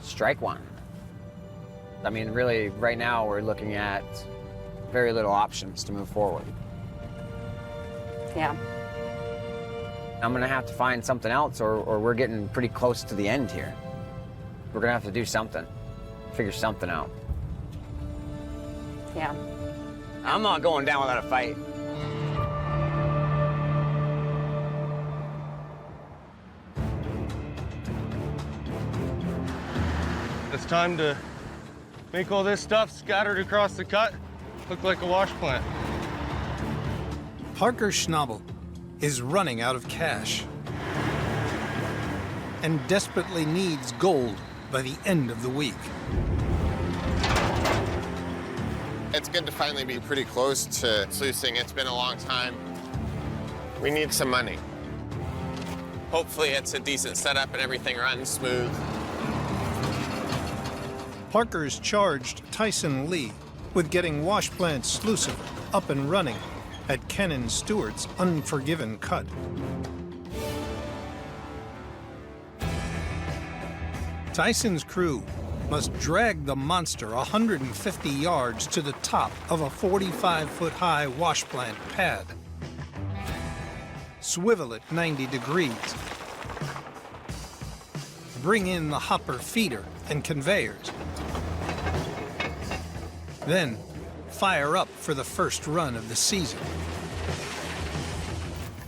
strike one. I mean, really, right now we're looking at very little options to move forward. Yeah. I'm gonna have to find something else, or we're getting pretty close to the end here. We're gonna have to do something, figure something out. Yeah. I'm not going down without a fight. It's time to make all this stuff scattered across the cut look like a wash plant. Parker Schnabel is running out of cash and desperately needs gold by the end of the week. It's good to finally be pretty close to sluicing. It's been a long time. We need some money. Hopefully it's a decent setup and everything runs smooth. Parker's charged Tyson Lee with getting wash plant sluicifer up and running at Ken Stewart's Unforgiven Cut. Tyson's crew must drag the monster 150 yards to the top of a 45-foot-high wash plant pad. Swivel it 90 degrees. Bring in the hopper feeder and conveyors. Then, fire up for the first run of the season.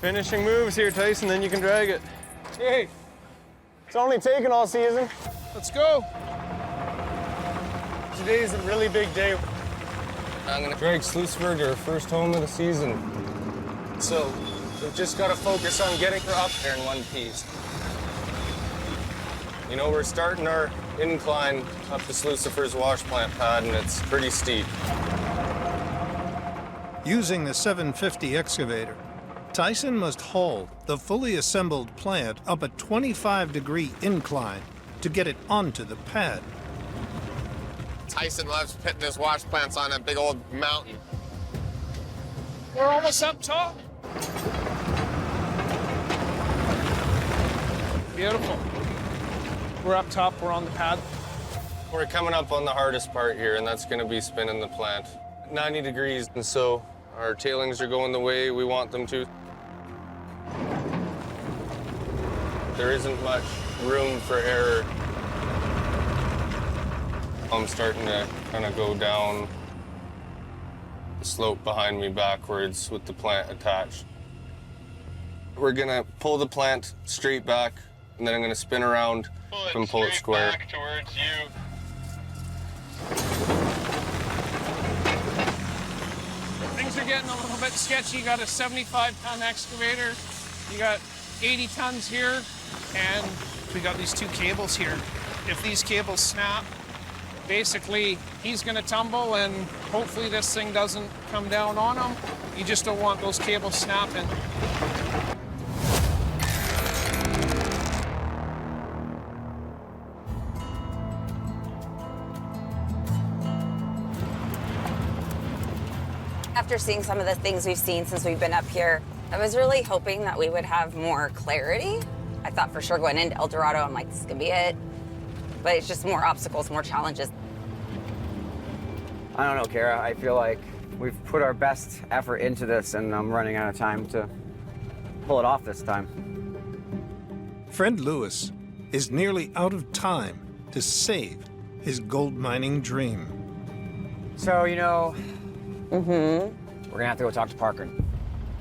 Finishing moves here, Tyson, then you can drag it. Hey, it's only taken all season. Let's go. Today's a really big day. I'm gonna drag Sluiceberg to her first home of the season. So, we've just gotta focus on getting her up there in one piece. You know, we're starting our incline up to Sluicifer's wash plant pad, and it's pretty steep. Using the 750 excavator, Tyson must haul the fully assembled plant up a 25-degree incline to get it onto the pad. Tyson loves putting his wash plants on a big old mountain. We're almost up top. Beautiful. We're up top, we're on the pad. We're coming up on the hardest part here, and that's gonna be spinning the plant. 90 degrees, and so our tailings are going the way we want them to. There isn't much room for error. I'm starting to kind of go down the slope behind me backwards with the plant attached. We're gonna pull the plant straight back, and then I'm gonna spin around and pull it square. Back towards you. Things are getting a little bit sketchy. You got a 75-ton excavator. You got 80 tons here, and we got these two cables here. If these cables snap, basically he's gonna tumble, and hopefully this thing doesn't come down on him. You just don't want those cables snapping. After seeing some of the things we've seen since we've been up here, I was really hoping that we would have more clarity. I thought for sure going into El Dorado, I'm like, this is gonna be it. But it's just more obstacles, more challenges. I don't know, Kara. I feel like we've put our best effort into this, and I'm running out of time to pull it off this time. Fred Lewis is nearly out of time to save his gold mining dream. So, you know, we're gonna have to go talk to Parker.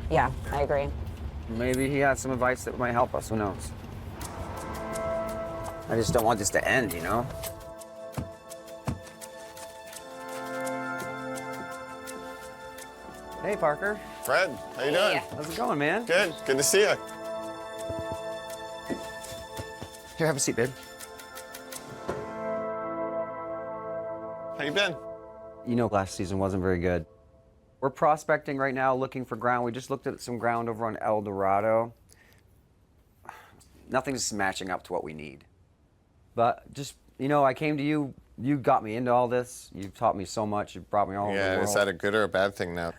Yeah, I agree. Maybe he has some advice that might help us, who knows? I just don't want this to end, you know? Hey, Parker. Fred, how you doing? How's it going, man? Good. Good to see you. Here, have a seat, babe. How you been? You know, last season wasn't very good. We're prospecting right now, looking for ground. We just looked at some ground over on El Dorado. Nothing's matching up to what we need. But just, you know, I came to you. You got me into all this. You've taught me so much. You've brought me all over the world. Yeah, is that a good or a bad thing now?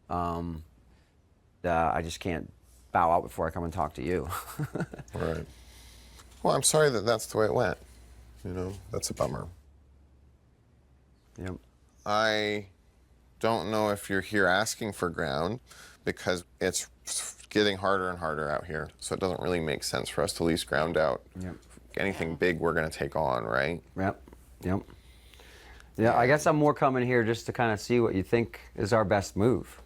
I just can't bow out before I come and talk to you. Right. Well, I'm sorry that that's the way it went. You know, that's a bummer. Yep. I don't know if you're here asking for ground because it's getting harder and harder out here. So it doesn't really make sense for us to lease ground out. Yep. Anything big we're going to take on, right? Yep. Yep. Yeah, I guess I'm more coming here just to kind of see what you think is our best move,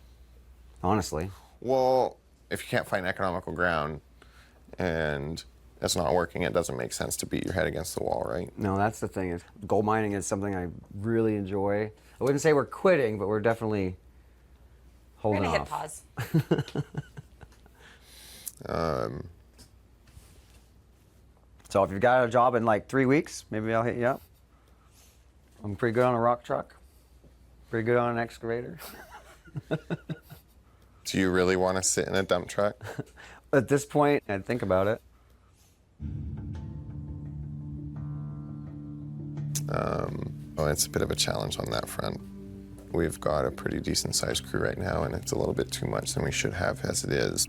honestly. Well, if you can't find economical ground and it's not working, it doesn't make sense to beat your head against the wall, right? No, that's the thing. Gold mining is something I really enjoy. I wouldn't say we're quitting, but we're definitely We're holding gonna hit off. pause. So if you've got a job in like 3 weeks, maybe I'll hit you up. I'm pretty good on a rock truck. Pretty good on an excavator. Do you really want to sit in a dump truck? At this point, I'd think about it. Well, it's a bit of a challenge on that front. We've got a pretty decent sized crew right now, and it's a little bit too much than we should have as it is.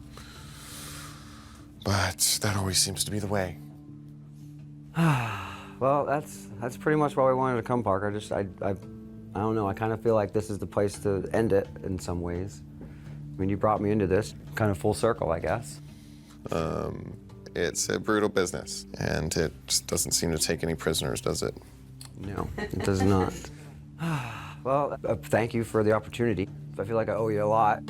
But that always seems to be the way. Well, that's pretty much why we wanted to come, Parker. I don't know. I kind of feel like this is the place to end it in some ways. I mean, you brought me into this kind of full circle, I guess. It's a brutal business, and it just doesn't seem to take any prisoners, does it? No, it does not. Well, thank you for the opportunity. I feel like I owe you a lot.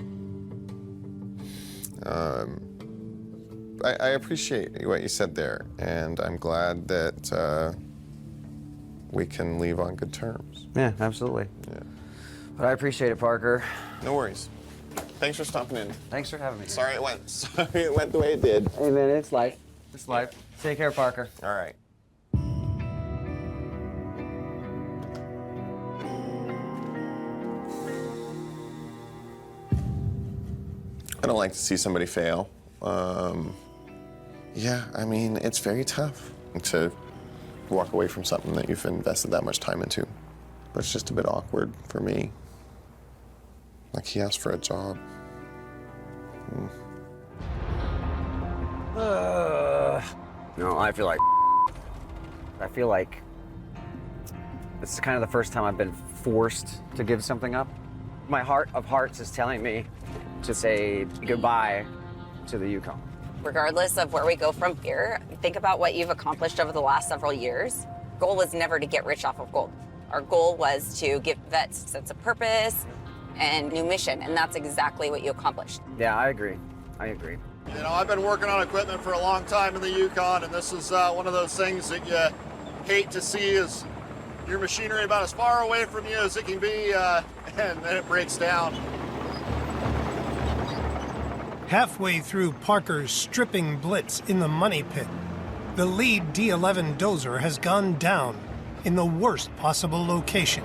I appreciate what you said there, and I'm glad that we can leave on good terms. Yeah, absolutely. Yeah. But I appreciate it, Parker. No worries. Thanks for stopping in. Thanks for having me. Sorry it went the way it did. Hey, man, it's life. It's life. Take care, Parker. All right. I don't like to see somebody fail. Yeah, I mean, it's very tough to walk away from something that you've invested that much time into. But it's just a bit awkward for me. Like, he asked for a job. No, I feel like this is kind of the first time I've been forced to give something up. My heart of hearts is telling me to say goodbye to the Yukon. Regardless of where we go from here, think about what you've accomplished over the last several years. Goal was never to get rich off of gold. Our goal was to give vets a sense of purpose and new mission, and that's exactly what you accomplished. Yeah, I agree. I agree. You know, I've been working on equipment for a long time in the Yukon, and this is one of those things that you hate to see is your machinery about as far away from you as it can be, and then it breaks down. Halfway through Parker's stripping blitz in the money pit, the lead D11 Dozer has gone down in the worst possible location.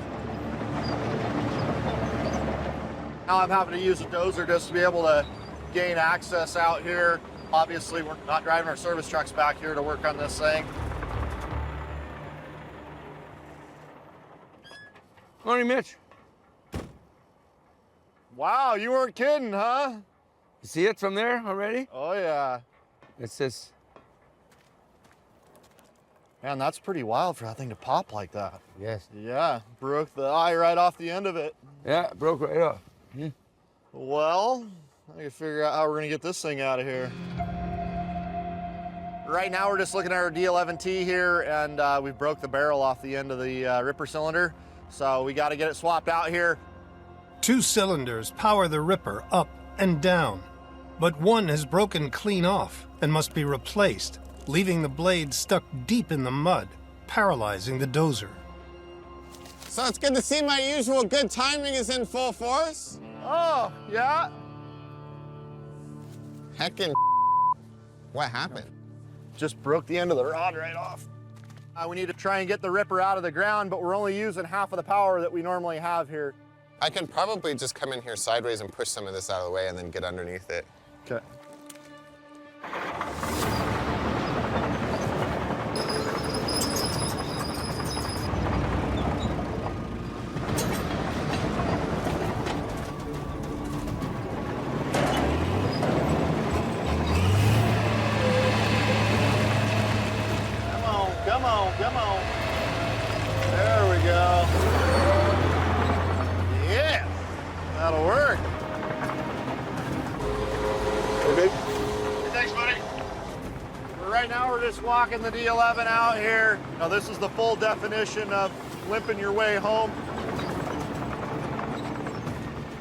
Now I'm having to use a dozer just to be able to gain access out here. Obviously, we're not driving our service trucks back here to work on this thing. Morning, Mitch. Wow, you weren't kidding, huh? You see it from there already? Oh, yeah. It's this. Man, that's pretty wild for that thing to pop like that. Yes. Yeah, broke the eye right off the end of it. Yeah, it broke right off. Well, I can figure out how we're gonna get this thing out of here. Right now, we're just looking at our D11T here, and we broke the barrel off the end of the ripper cylinder. So we gotta get it swapped out here. 2 cylinders power the ripper up and down, but one has broken clean off and must be replaced, leaving the blade stuck deep in the mud, paralyzing the dozer. So it's good to see my usual good timing is in full force. Oh, yeah? Heckin' what happened? Just broke the end of the rod right off. We need to try and get the ripper out of the ground, but we're only using half of the power that we normally have here. I can probably just come in here sideways and push some of this out of the way and then get underneath it. Okay. Come on, come on. There we go. Yeah, that'll work. Okay. Thanks, buddy. Right now, we're just walking the D11 out here. Now, this is the full definition of limping your way home.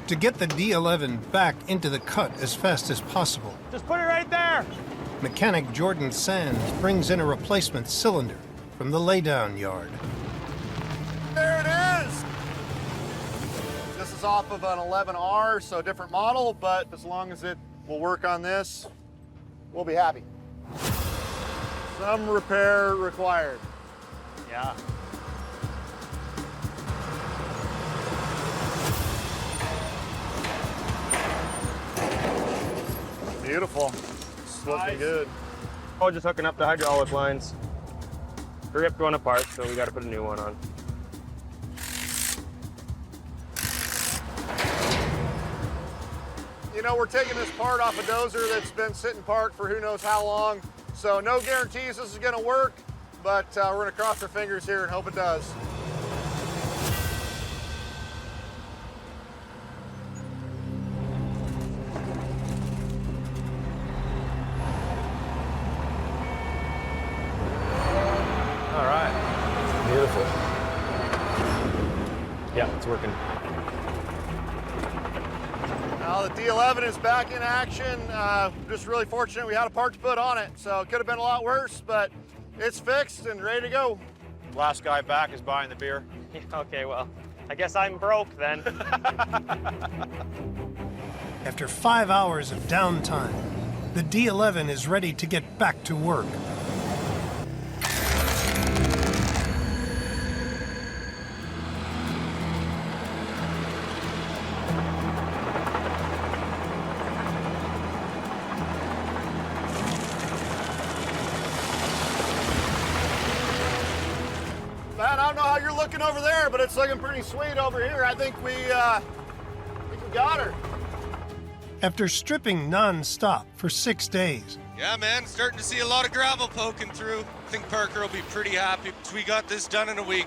To get the D11 back into the cut as fast as possible, Just put it right there. mechanic Jordan Sands brings in a replacement cylinder from the laydown yard. There it is. This is off of an 11R, so different model, but as long as it will work on this, we'll be happy. Some repair required. Yeah. Beautiful. It's looking good. Oh, just hooking up the hydraulic lines. We ripped one apart, so we got to put a new one on. You know, we're taking this part off a Dozer that's been sitting parked for who knows how long, so no guarantees this is gonna work, but we're gonna cross our fingers here and hope it does. All right. Beautiful. Yeah, it's working. Now the D11 is back in action. Just really fortunate we had a part to put on it, so it could have been a lot worse, but it's fixed and ready to go. Last guy back is buying the beer. Okay, well, I guess I'm broke then. After 5 hours of downtime, the D11 is ready to get back to work. Man, I don't know how you're looking over there, but it's looking pretty sweet over here. I think we got her. After stripping non-stop for 6 days, Yeah, man, starting to see a lot of gravel poking through. I think Parker will be pretty happy. We got this done in a week.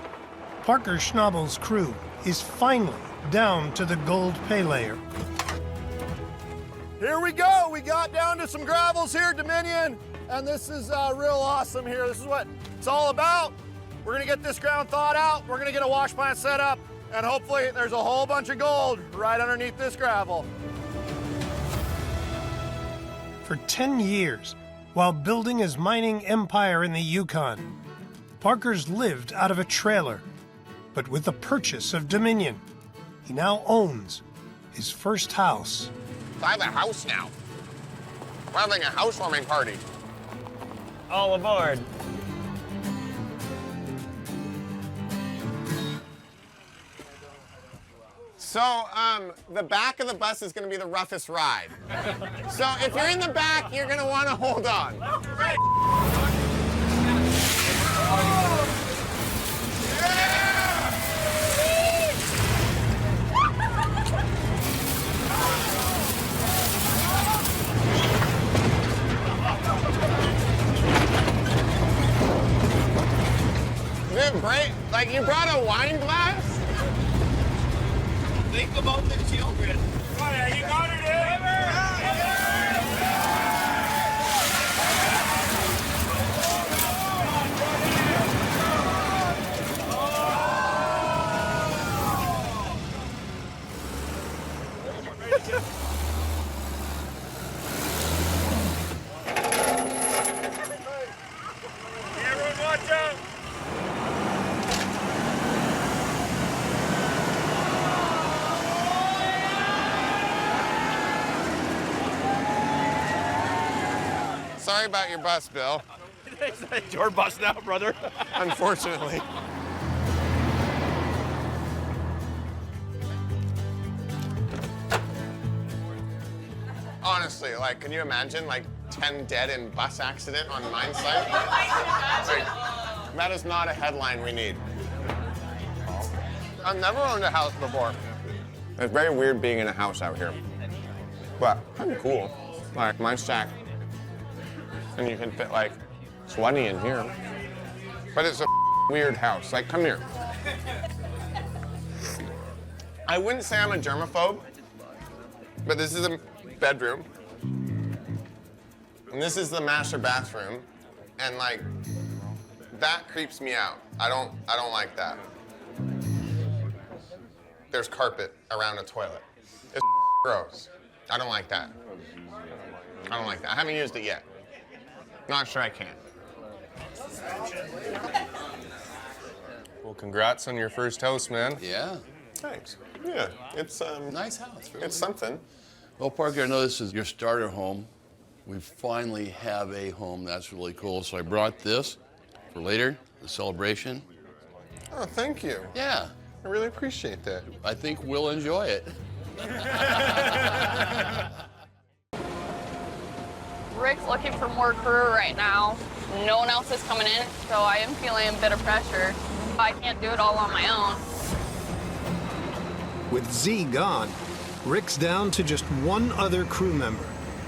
Parker Schnabel's crew is finally down to the gold pay layer. Here we go. We got down to some gravels here, Dominion, and this is real awesome here. This is what it's all about. We're gonna get this ground thawed out. We're gonna get a wash plant set up, and hopefully there's a whole bunch of gold right underneath this gravel. For 10 years, while building his mining empire in the Yukon, Parker's lived out of a trailer. But with the purchase of Dominion, he now owns his first house. I have a house now. We're having a housewarming party. All aboard. So, the back of the bus is gonna be the roughest ride. So if you're in the back, you're gonna wanna hold on. Dude, break, like you brought a wine glass? Think about the children. You got it, Everyone watch out! Sorry about your bus, Bill. It's your bus now, brother. Unfortunately. Honestly, like, can you imagine, like, 10 dead in bus accident on mine site? Like, that is not a headline we need. I've never owned a house before. It's very weird being in a house out here. But kind of cool. Like, mine's stacked. And you can fit, like, 20 in here. But it's a weird house. Like, come here. I wouldn't say I'm a germaphobe, but this is a bedroom. And this is the master bathroom. And like, that creeps me out. I don't like that. There's carpet around a toilet. It's gross. I don't like that. I don't like that. I haven't used it yet. Not sure I can. Well, congrats on your first house, man. Yeah. Thanks. Yeah, it's Nice house. Really. it's something. Well, Parker, I know this is your starter home. We finally have a home. That's really cool. So I brought this for later, the celebration. Oh, thank you. Yeah. I really appreciate that. I think we'll enjoy it. Rick's looking for more crew right now. No one else is coming in, so I am feeling a bit of pressure. I can't do it all on my own. With Z gone, Rick's down to just one other crew member,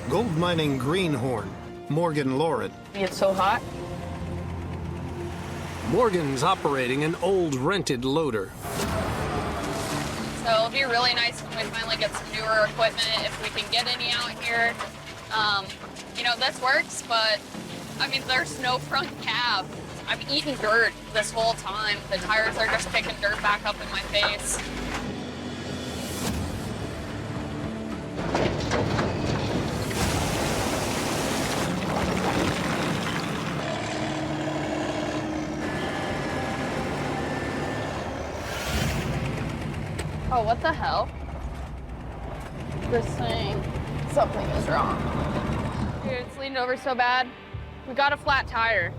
gold mining greenhorn, Morgan Lauren. It's so hot. Morgan's operating an old rented loader. So it'll be really nice when we finally get some newer equipment, if we can get any out here. You know, this works, but I mean, there's no front cab. I've eaten dirt this whole time. The tires are just picking dirt back up in my face. Oh, what the hell? This thing, something is wrong. Dude, it's leaning over so bad. We got a flat tire.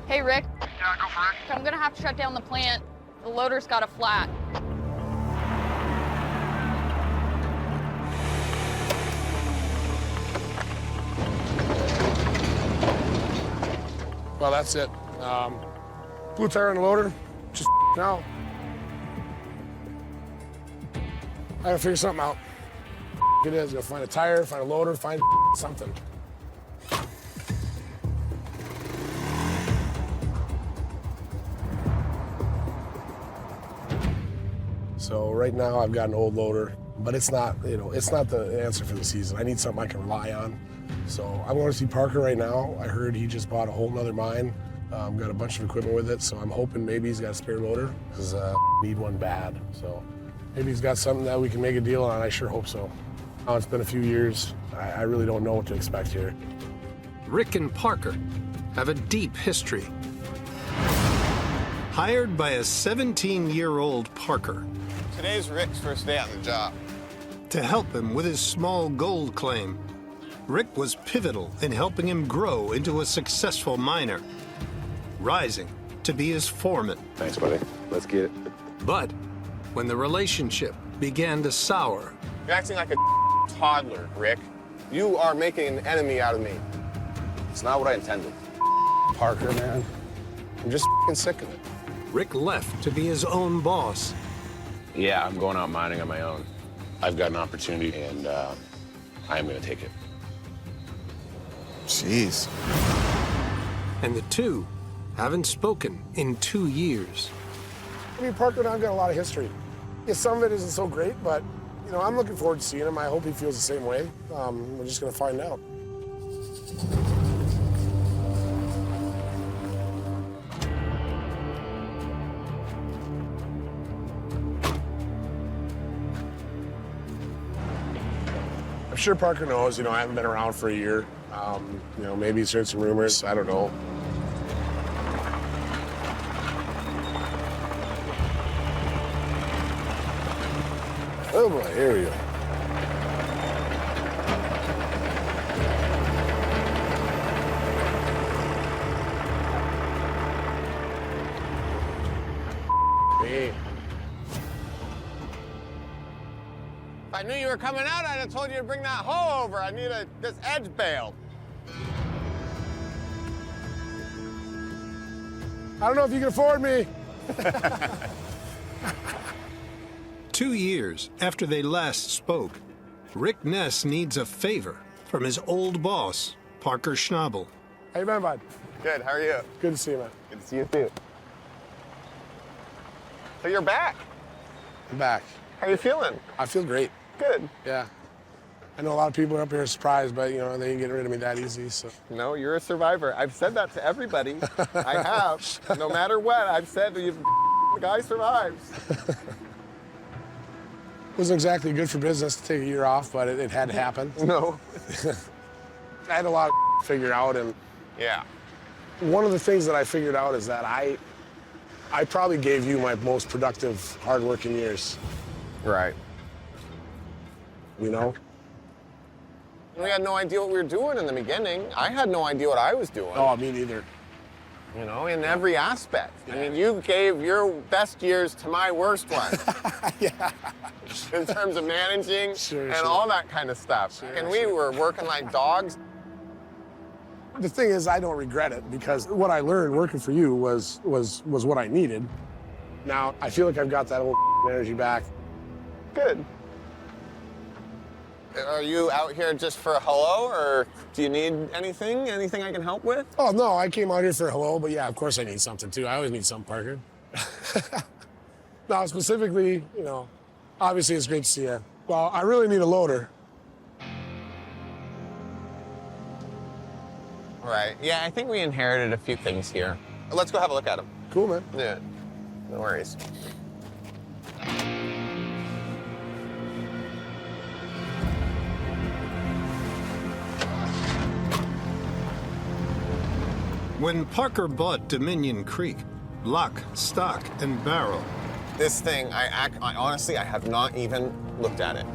Hey, Rick. Yeah, go for it. I'm gonna have to shut down the plant. The loader's got a flat. Well, that's it. Blue tire on the loader, just now. I gotta figure something out. It is, gonna find a tire, find a loader, find something. So right now I've got an old loader, but it's not, you know, it's not the answer for the season. I need something I can rely on. So I'm going to see Parker right now. I heard he just bought a whole nother mine. Got a bunch of equipment with it, so I'm hoping maybe he's got a spare loader, because need one bad. So maybe he's got something that we can make a deal on. I sure hope so. Now it's been a few years. I really don't know what to expect here. Rick and Parker have a deep history. Hired by a 17-year-old Parker Today's Rick's first day on the job. to help him with his small gold claim, Rick was pivotal in helping him grow into a successful miner, rising to be his foreman. Thanks, buddy. Let's get it. But when the relationship began to sour, You're acting like a toddler, Rick. You are making an enemy out of me. It's not what I intended. Parker, man. I'm just sick of it. Rick left to be his own boss. Yeah, I'm going out mining on my own. I've got an opportunity, and I am going to take it. Jeez. And the two haven't spoken in 2 years. I mean, Parker and I've got a lot of history. Yeah, some of it isn't so great, but, you know, I'm looking forward to seeing him. I hope he feels the same way. We're just going to find out. I'm sure Parker knows, you know, I haven't been around for a year. You know, maybe he's heard some rumors. I don't know. Oh boy, here we go. Me. If I knew you were coming out, I'd have told you to bring that hoe over. I need this edge bailed. I don't know if you can afford me. 2 years after they last spoke, Rick Ness needs a favor from his old boss, Parker Schnabel. How you been, bud? Good, how are you? Good to see you, man. Good to see you too. So you're back. I'm back. How are you feeling? I feel great. Good. Yeah. I know a lot of people are up here surprised, but, you know, they didn't get rid of me that easy, so. No, you're a survivor. I've said that to everybody. I have. No matter what, I've said the guy survives. Wasn't exactly good for business to take a year off, but it had to happen. No. I had a lot of figured out, and Yeah. one of the things that I figured out is that I probably gave you my most productive, hardworking years. Right. You know? We had no idea what we were doing in the beginning. I had no idea what I was doing. Oh, me neither. You know, in every aspect. I mean, you gave your best years to my worst ones. Yeah. In terms of managing Sure, and sure. all that kind of stuff. Sure, And we were working like dogs. The thing is, I don't regret it because what I learned working for you was what I needed. Now, I feel like I've got that old energy back. Good. Are you out here just for a hello, or do you need anything? Anything I can help with? Oh, no, I came out here for a hello, but yeah, of course I need something too. I always need something, Parker. No, specifically, you know, obviously it's great to see you. Well, I really need a loader. Right. Yeah, I think we inherited a few things here. Let's go have a look at them. Cool, man. Yeah. No worries. When Parker bought Dominion Creek, lock, stock, and barrel, This thing, honestly, I have not even looked at it.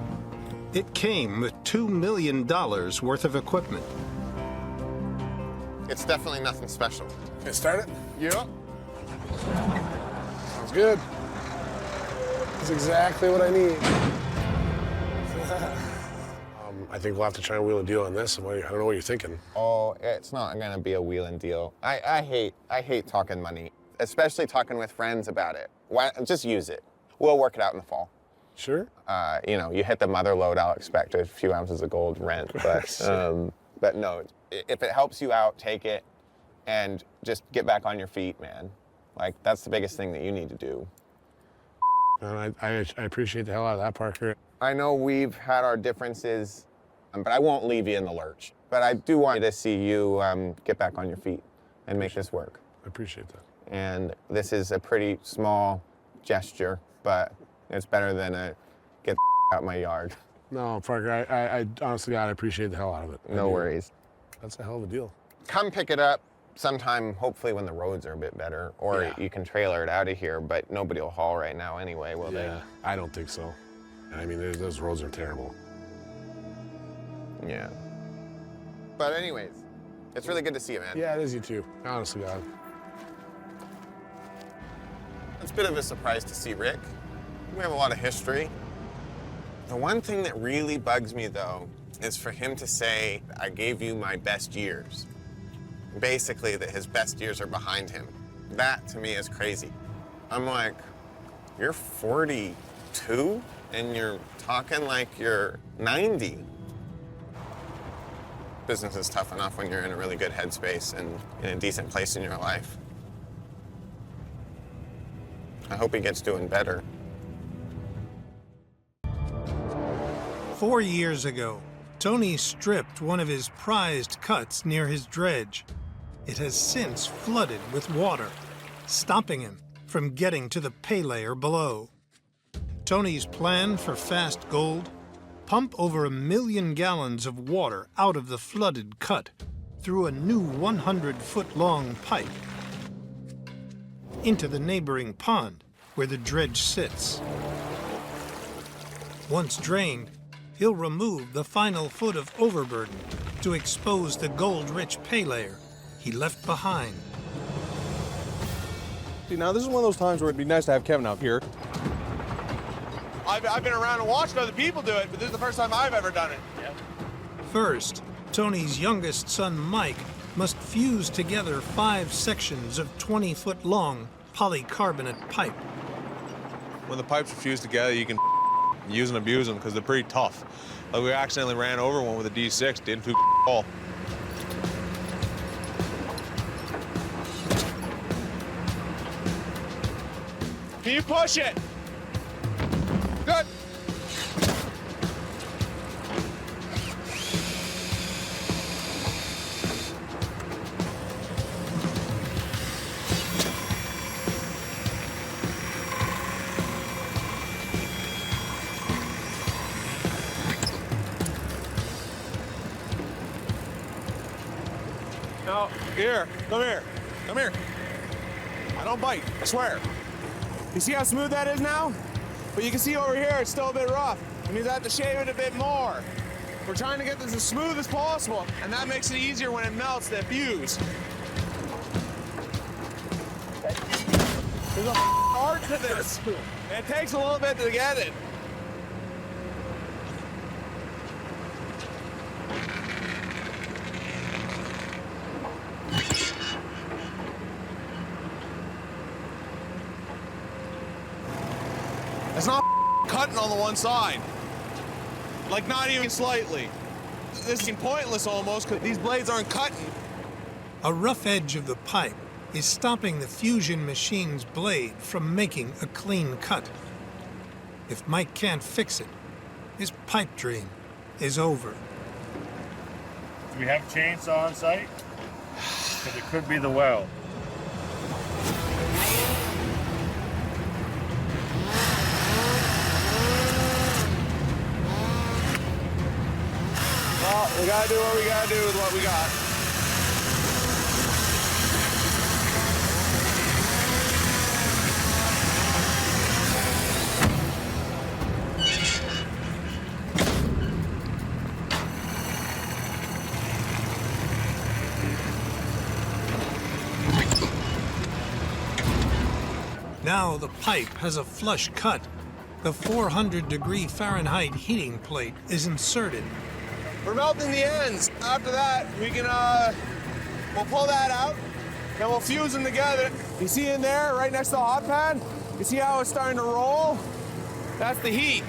it came with $2 million worth of equipment. It's definitely nothing special. Can I start it? Yeah. Sounds good. That's exactly what I need. I think we'll have to try and wheel a deal on this. I don't know what you're thinking. Oh, it's not gonna be a wheeling deal. I hate talking money, especially talking with friends about it. Why, just use it. We'll work it out in the fall. Sure. You know, you hit the mother load, I'll expect a few ounces of gold rent, but no, if it helps you out, take it and just get back on your feet, man. Like, that's the biggest thing that you need to do. I appreciate the hell out of that, Parker. I know we've had our differences, but I won't leave you in the lurch. But I do want to see you get back on your feet and make this work. I appreciate that. And this is a pretty small gesture, but it's better than a get out my yard. No, Parker, I honestly, God, I appreciate the hell out of it. No worries. That's a hell of a deal. Come pick it up sometime, hopefully when the roads are a bit better, or you can trailer it out of here, but nobody will haul right now anyway, will they? Yeah, I don't think so. I mean, those roads are terrible. Yeah. But anyways, it's really good to see you, man. Yeah, it is you too. Honestly, God. It's a bit of a surprise to see Rick. We have a lot of history. The one thing that really bugs me, though, is for him to say, I gave you my best years. Basically, that his best years are behind him. That, to me, is crazy. I'm like, you're 42, and you're talking like you're 90. Business is tough enough when you're in a really good headspace and in a decent place in your life. I hope he gets doing better. 4 years ago, Tony stripped one of his prized cuts near his dredge. It has since flooded with water, stopping him from getting to the pay layer below. Tony's plan for fast gold: pump over 1 million gallons of water out of the flooded cut through a new 100-foot-long pipe into the neighboring pond where the dredge sits. Once drained, he'll remove the final foot of overburden to expose the gold-rich pay layer he left behind. See, now this is one of those times where it'd be nice to have Kevin up here. I've been around and watched other people do it, but this is the first time I've ever done it. Yeah. First, Tony's youngest son, Mike, must fuse together 5 sections of 20-foot-long polycarbonate pipe. When the pipes are fused together, you can use and abuse them because they're pretty tough. Like we accidentally ran over one with a D6, didn't fall. Can you push it? Good. No, here, come here, come here. I don't bite, I swear. You see how smooth that is now? But you can see over here, it's still a bit rough. It means I have to shave it a bit more. We're trying to get this as smooth as possible, and that makes it easier when it melts to fuse. There's a art to this. It takes a little bit to get it. It's not cutting on the one side. Like, not even slightly. This is pointless almost, because these blades aren't cutting. A rough edge of the pipe is stopping the fusion machine's blade from making a clean cut. If Mike can't fix it, his pipe dream is over. Do we have a chainsaw on site? Because it could be the weld. Well, we gotta do what we gotta do with what we got. Now the pipe has a flush cut. The 400-degree Fahrenheit heating plate is inserted. We're melting the ends. After that, we can, we'll pull that out, and we'll fuse them together. You see in there, right next to the hot pad? You see how it's starting to roll? That's the heat.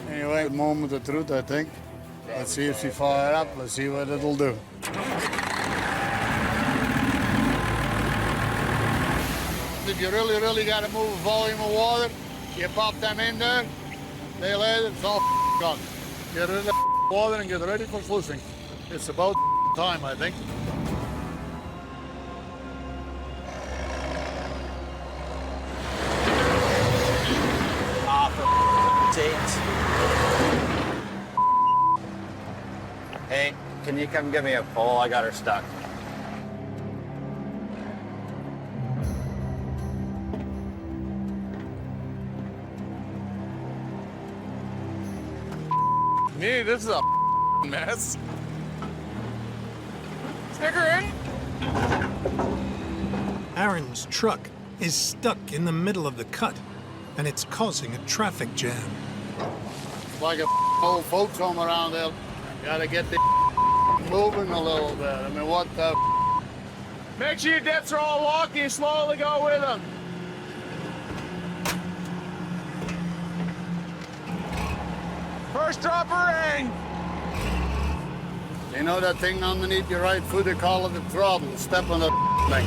Anyway, moment of truth, I think. Let's see if we fire it up. Let's see what it'll do. If you really got to move a volume of water, you pop them in there. They later, it's all gone. Get rid of the water and get ready for sluicing. It's about time, I think. Hey, can you come give me a pull? I got her stuck. Me, this is a mess. Stick her in. Aaron's truck is stuck in the middle of the cut, and it's causing a traffic jam. Like a old folks home around there. Gotta get the moving a little bit. I mean, what the? Make sure your dips are all walking and slowly go with them. First dropper in. You know that thing underneath your right foot, they call it the throttle. Step on the thing.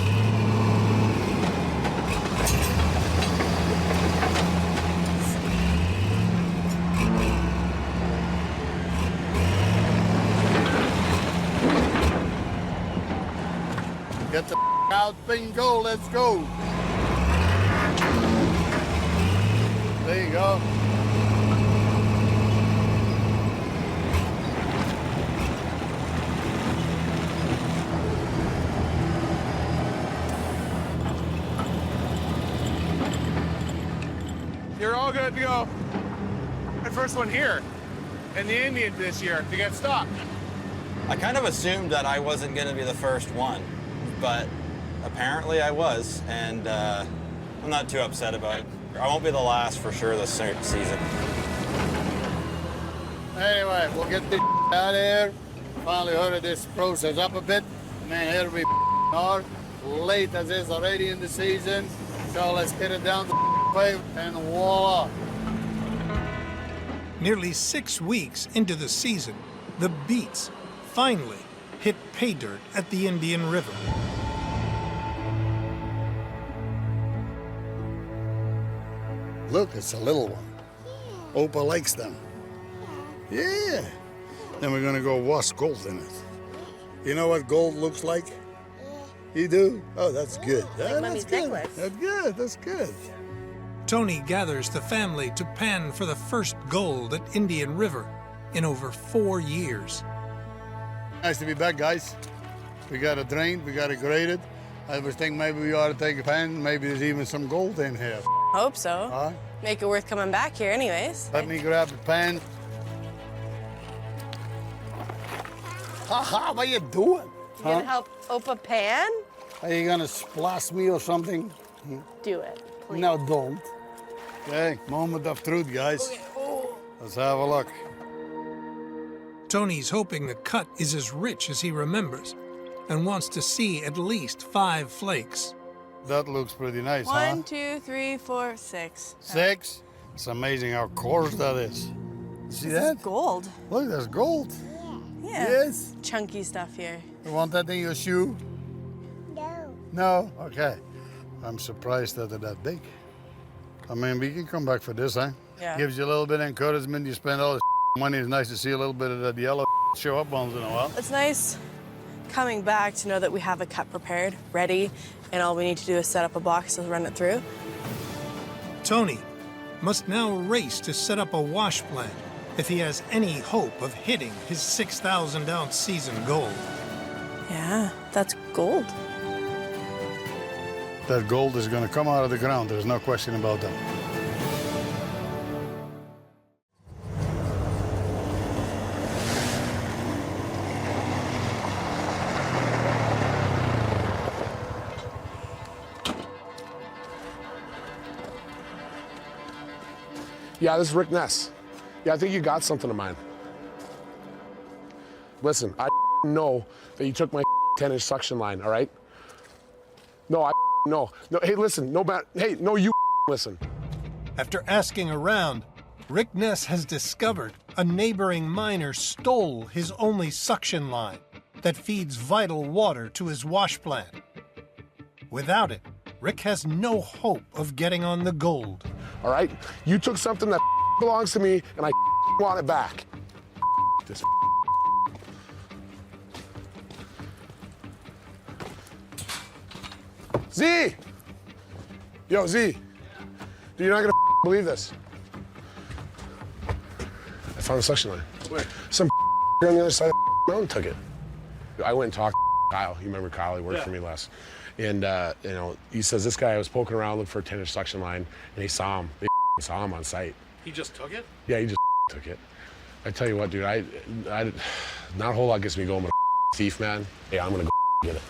Get the out, bingo, let's go. There you go. You're all good to go. The first one here in the Indian this year to get stuck. I kind of assumed that I wasn't going to be the first one, but apparently I was, and I'm not too upset about it. I won't be the last for sure this season. Anyway, we'll get this out of here. Finally hurry this process up a bit. Man, here we are. Late as is already in the season. So let's get it down the way and voila. Nearly 6 weeks into the season, the Beats finally hit pay dirt at the Indian River. Look, it's a little one. Opa likes them. Yeah. Then we're gonna go wash gold in it. You know what gold looks like? You do? Oh, that's good. That's good. That's good. That's good. Tony gathers the family to pan for the first gold at Indian River in over 4 years. Nice to be back, guys. We got it drained, we got it graded. I was thinking maybe we ought to take a pan. Maybe there's even some gold in here. Hope so. Huh? Make it worth coming back here anyways. Let me grab the pan. Haha, what are you doing? You gonna help Opa pan? Are you gonna splash me or something? Do it, please. No, don't. Okay, moment of truth, guys. Let's have a look. Tony's hoping the cut is as rich as he remembers and wants to see at least 5 flakes. That looks pretty nice, huh? 1, 2, 3, 4, 6. 6? It's amazing how coarse that is. See This that? is gold. Look, there's gold. Yeah. Yes. Chunky stuff here. You want that in your shoe? No. No? Okay. I'm surprised that they're that big. I mean, we can come back for this, huh? Yeah. Gives you a little bit of encouragement. You spend all this money. It's nice to see a little bit of that yellow show up once in a while. It's nice coming back to know that we have a cut prepared, ready, and all we need to do is set up a box to run it through. Tony must now race to set up a wash plant if he has any hope of hitting his 6,000-ounce season goal. Yeah, that's gold. That gold is going to come out of the ground. There's no question about that. Yeah, this is Rick Ness. Yeah, I think you got something of mine. Listen, I know that you took my 10-inch suction line, all right? No, no. Hey, listen, you listen. After asking around, Rick Ness has discovered a neighboring miner stole his only suction line that feeds vital water to his wash plant. Without it, Rick has no hope of getting on the gold. All right? You took something that belongs to me, and I want it back. This. Z! Yo, Z. Dude, you're not gonna believe this. I found a suction line. Where? Some on the other side of the mountain took it. I went and talked to Kyle. You remember Kyle? He worked for me last. And, you know, he says this guy was poking around looking for a 10-inch suction line, and he saw him. They saw him on site. He just took it? Yeah, he just took it. I tell you what, dude, I not a whole lot gets me going, but a thief, man. Hey, I'm gonna go get it.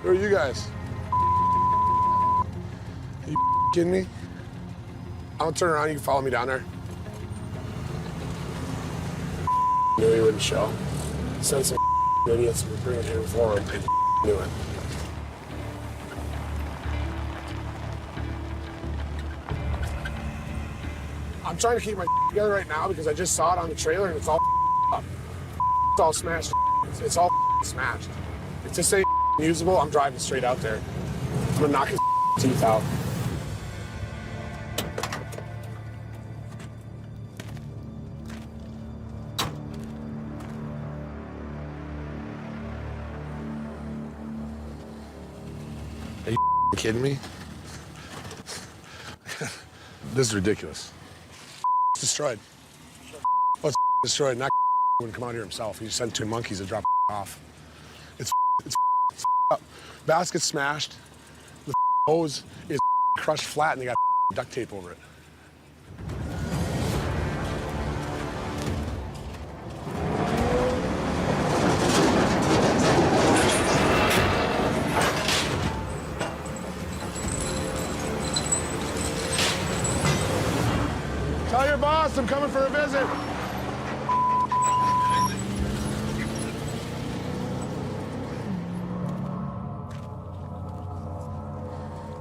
Who are you guys? Are you kidding me? I'll turn around, you can follow me down there. Knew he wouldn't show. Sent some idiots to bring it here for him. I knew it. I'm trying to keep my together right now because I just saw it on the trailer and it's all up. It's all smashed. It's all smashed. If this ain't usable, I'm driving straight out there. I'm gonna knock his teeth out. Are you kidding me? This is ridiculous. It's destroyed. Oh, it's destroyed. Not wouldn't come out here himself. He just sent 2 monkeys to drop off. It's up. Basket's smashed. The hose is crushed flat, and they got duct tape over it. Tell your boss I'm coming for a visit.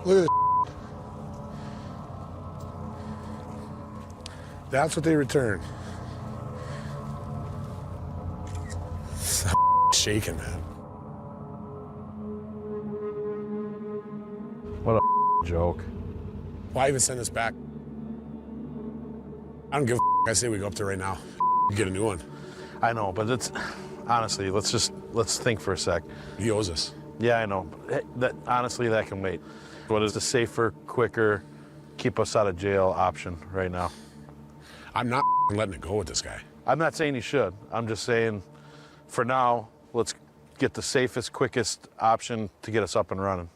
Look at this. That's what they return. Shaking, man. What a joke. Why even send this back? I don't give a I say we go up there right now. Get a new one. I know, but it's honestly, let's think for a sec. He owes us. Yeah, I know. That honestly, that can wait. What is the safer, quicker, keep us out of jail option right now? I'm not letting it go with this guy. I'm not saying you should. I'm just saying, for now, let's get the safest, quickest option to get us up and running.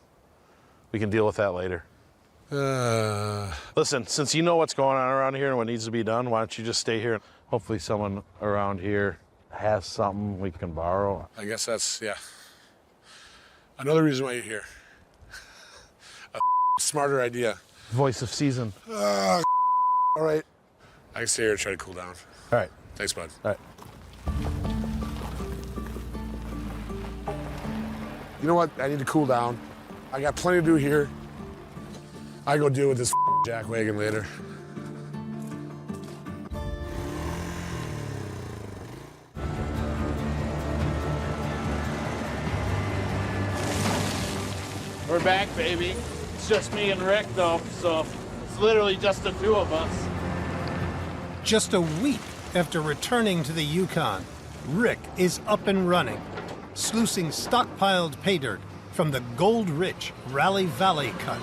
We can deal with that later. Listen, since you know what's going on around here and what needs to be done, why don't you just stay here? Hopefully someone around here has something we can borrow. I guess that's, yeah. Another reason why you're here. A smarter idea. Voice of season. All right. I can stay here and try to cool down. All right. Thanks, bud. All right. You know what? I need to cool down. I got plenty to do here. I go deal with this jack wagon later. We're back, baby. It's just me and Rick, though, so it's literally just the two of us. Just a week after returning to the Yukon, Rick is up and running, sluicing stockpiled pay dirt from the gold-rich Rally Valley cut.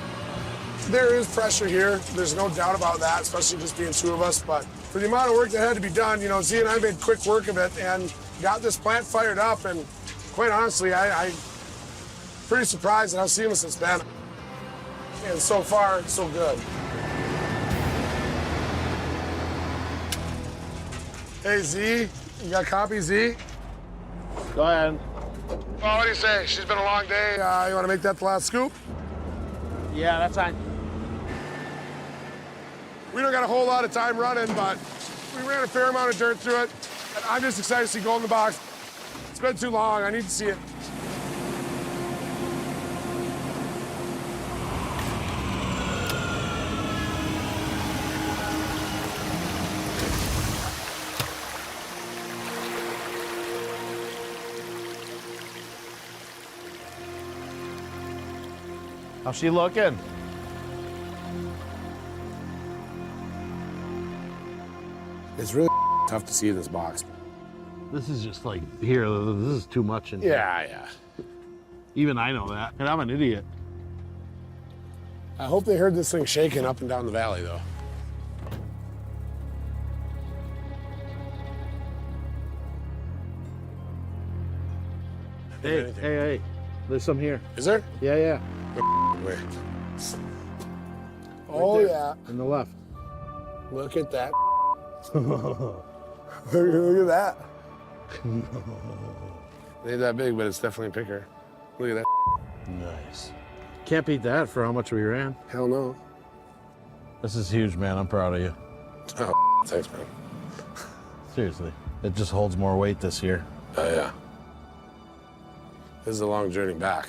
There is pressure here. There's no doubt about that, especially just being two of us. But for the amount of work that had to be done, you know, Z and I made quick work of it and got this plant fired up. And quite honestly, I'm pretty surprised at how seamless it's been. And so far, it's so good. Hey, Z, you got a copy, Z? Go ahead. Well, what do you say? She's been a long day. You want to make that the last scoop? Yeah, that's fine. We don't got a whole lot of time running, but we ran a fair amount of dirt through it. And I'm just excited to see gold in the box. It's been too long. I need to see it. How's she looking? It's really tough to see in this box. This is just like, here, this is too much. In here. Yeah. Even I know that, and I'm an idiot. I hope they heard this thing shaking up and down the valley, though. Hey, there's some here. Is there? Yeah. Wait. Oh, yeah. On the left. Look at that. Look at that. It ain't that big, but it's definitely a picker. Look at that. Nice. Can't beat that for how much we ran. Hell no. This is huge, man. I'm proud of you. Oh, thanks, man. Seriously. It just holds more weight this year. Oh, yeah. This is a long journey back.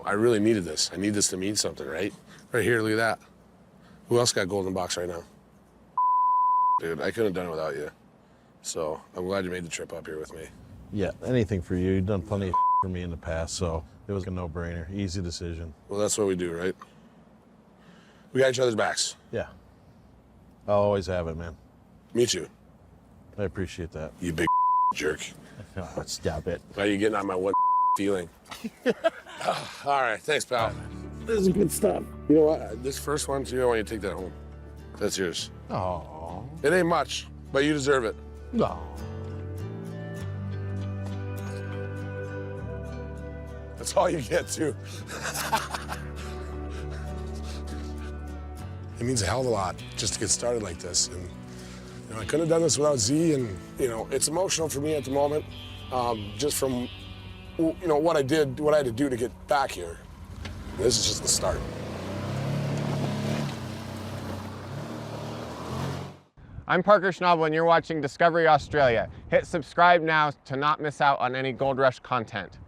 I really needed this. I need this to mean something, right? Right here, look at that. Who else got gold in the box right now? Dude, I couldn't have done it without you. So I'm glad you made the trip up here with me. Yeah, anything for you. You've done plenty of for me in the past, so it was a no-brainer. Easy decision. Well, that's what we do, right? We got each other's backs. Yeah. I'll always have it, man. Me too. I appreciate that. You big jerk. Oh, stop it. Why are you getting on my one feeling? All right, thanks, pal. This is good stuff. You know what? This first one, too, I want you to take that home. That's yours. Oh. It ain't much, but you deserve it. No. That's all you get, too. It means a hell of a lot just to get started like this. And you know, I couldn't have done this without Z, and you know, it's emotional for me at the moment, just from what I did, what I had to do to get back here. This is just the start. I'm Parker Schnabel and you're watching Discovery Australia. Hit subscribe now to not miss out on any Gold Rush content.